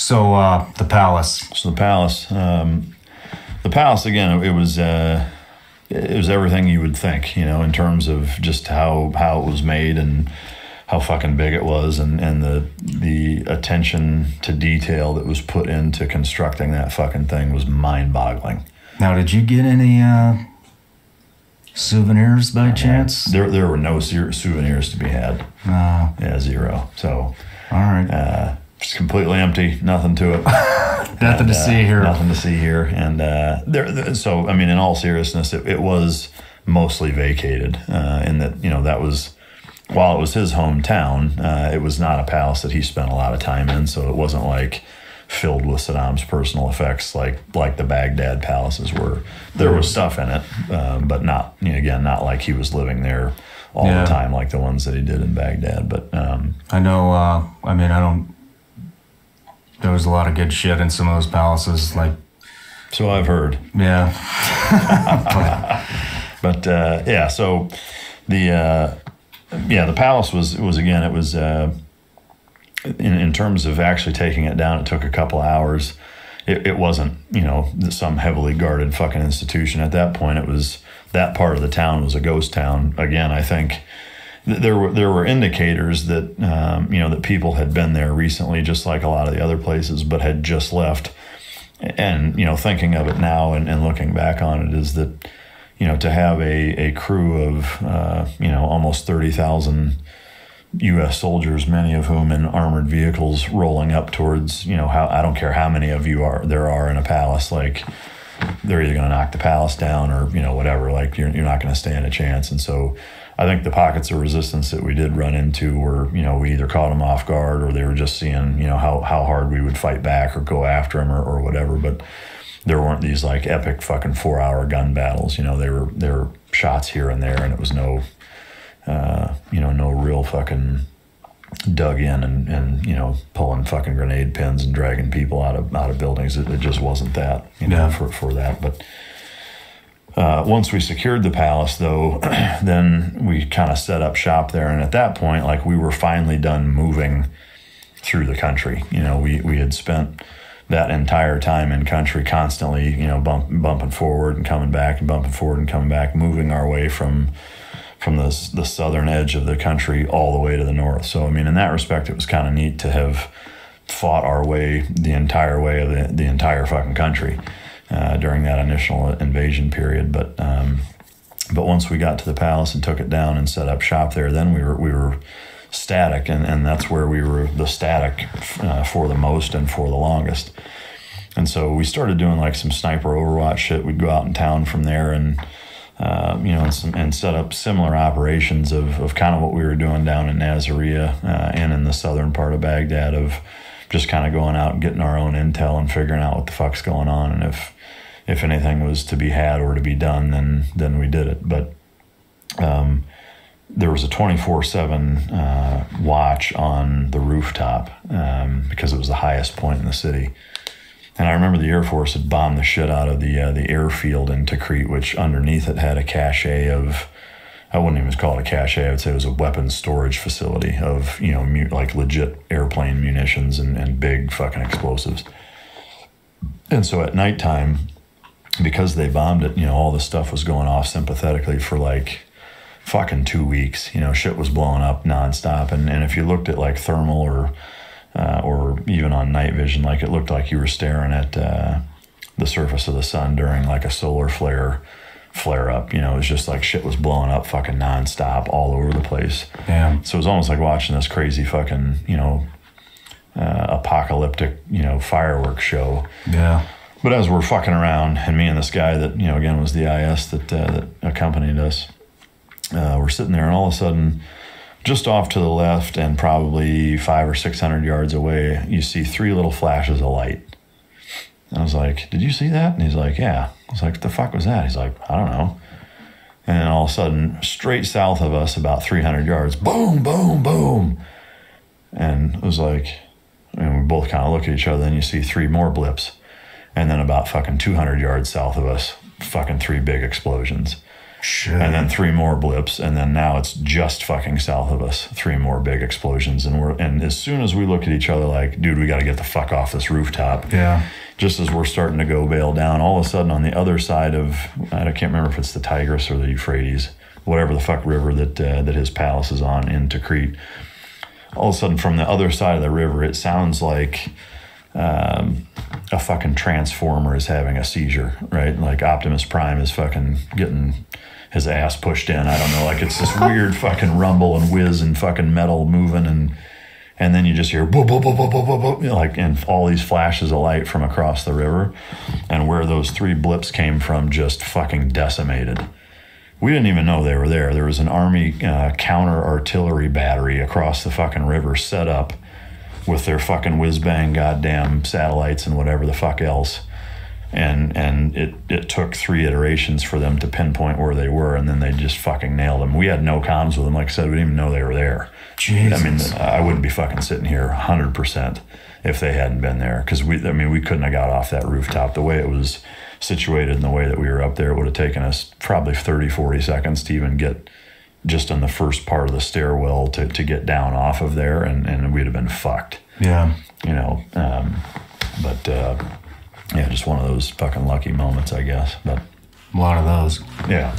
So the palace. So the palace again. It was everything you would think, in terms of just how it was made and how fucking big it was, and the attention to detail that was put into constructing that fucking thing was mind-boggling. Now, did you get any souvenirs by chance? There were no souvenirs to be had. Yeah, zero. So, all right. Just completely empty, nothing to it. Nothing to see here. Nothing to see here. And so, I mean, in all seriousness, it was mostly vacated. In that, that was, while it was his hometown, it was not a palace that he spent a lot of time in. So it wasn't like filled with Saddam's personal effects like the Baghdad palaces were. There was stuff in it, but not, again, not like he was living there all the time like the ones that he did in Baghdad. But I know, there was a lot of good shit in some of those palaces, so I've heard. Yeah. But yeah, so the palace was again, it was in terms of actually taking it down, it took a couple hours. It wasn't, some heavily guarded fucking institution. At that point, it was, that part of the town was a ghost town. Again, I think there were indicators that that people had been there recently, just like a lot of the other places, but had just left. And thinking of it now and looking back on it, is that to have a crew of almost 30,000 U.S. soldiers, many of whom in armored vehicles, rolling up towards how, I don't care how many of you there are in a palace, like they're either going to knock the palace down or whatever. Like you're not going to stand a chance. And so I think the pockets of resistance that we did run into were, we either caught them off guard, or they were just seeing, how hard we would fight back or go after them or whatever. But there weren't these like epic fucking 4-hour gun battles. There were shots here and there, and it was no real fucking dug in and pulling fucking grenade pins and dragging people out of buildings. It just wasn't that, for that. But once we secured the palace, though, then we kind of set up shop there. And at that point, like, we were finally done moving through the country. We had spent that entire time in country constantly, bumping forward and coming back and bumping forward and coming back, moving our way from the southern edge of the country all the way to the north. So, I mean, in that respect, it was kind of neat to have fought our way the entire way of the entire fucking country during that initial invasion period. But once we got to the palace and took it down and set up shop there, then we were static, and that's where we were the static for the most and for the longest. And so we started doing like some sniper overwatch shit. We'd go out in town from there and and set up similar operations of kind of what we were doing down in Nasiriyah and in the southern part of Baghdad, of just kind of going out and getting our own intel and figuring out what the fuck's going on, and if anything was to be had or to be done, then we did it. But there was a 24/7 watch on the rooftop because it was the highest point in the city. And I remember the Air Force had bombed the shit out of the airfield in Tikrit, which underneath it had a cache of, I wouldn't even call it a cache, I would say it was a weapons storage facility of, like legit airplane munitions and big fucking explosives. And so at nighttime, because they bombed it, all this stuff was going off sympathetically for like fucking 2 weeks. Shit was blowing up nonstop. And if you looked at like thermal or even on night vision, like, it looked like you were staring at the surface of the sun during like a solar flare up. It was just like shit was blowing up fucking nonstop all over the place. Damn. So it was almost like watching this crazy fucking apocalyptic fireworks show. Yeah. But as we're fucking around, and me and this guy that again was the IS that accompanied us, we're sitting there, and all of a sudden, just off to the left and probably 500 or 600 yards away, you see 3 little flashes of light. And I was like, "Did you see that?" And he's like, "Yeah." I was like, "What the fuck was that?" He's like, "I don't know." And then all of a sudden, straight south of us, about 300 yards, boom, boom, boom. And it was like, and we both kind of look at each other, and you see 3 more blips. And then about fucking 200 yards south of us, fucking 3 big explosions. Shit. And then 3 more blips, and then now it's just fucking south of us. 3 more big explosions, and as soon as we look at each other like, dude, we got to get the fuck off this rooftop. Yeah. Just as we're starting to go bail down, all of a sudden on the other side of, I can't remember if it's the Tigris or the Euphrates, whatever the fuck river that his palace is on in Tikrit. All of a sudden from the other side of the river, it sounds like a fucking transformer is having a seizure, right? Like Optimus Prime is fucking getting his ass pushed in. I don't know, like it's this weird fucking rumble and whiz and fucking metal moving, and then you just hear boop, boop, boop, boop, boop, boop, boop, like, and all these flashes of light from across the river, and where those 3 blips came from just fucking decimated. We didn't even know they were there. There was an Army counter artillery battery across the fucking river set up with their fucking whiz-bang goddamn satellites and whatever the fuck else. And it took 3 iterations for them to pinpoint where they were, and then they just fucking nailed them. We had no comms with them. Like I said, we didn't even know they were there. Jesus. I mean, I wouldn't be fucking sitting here 100% if they hadn't been there, because we couldn't have got off that rooftop. The way it was situated and the way that we were up there, it would have taken us probably 30, 40 seconds to even get just in the first part of the stairwell to get down off of there, and we'd have been fucked. Yeah. You know, yeah, just one of those fucking lucky moments, I guess. But a lot of those. Yeah.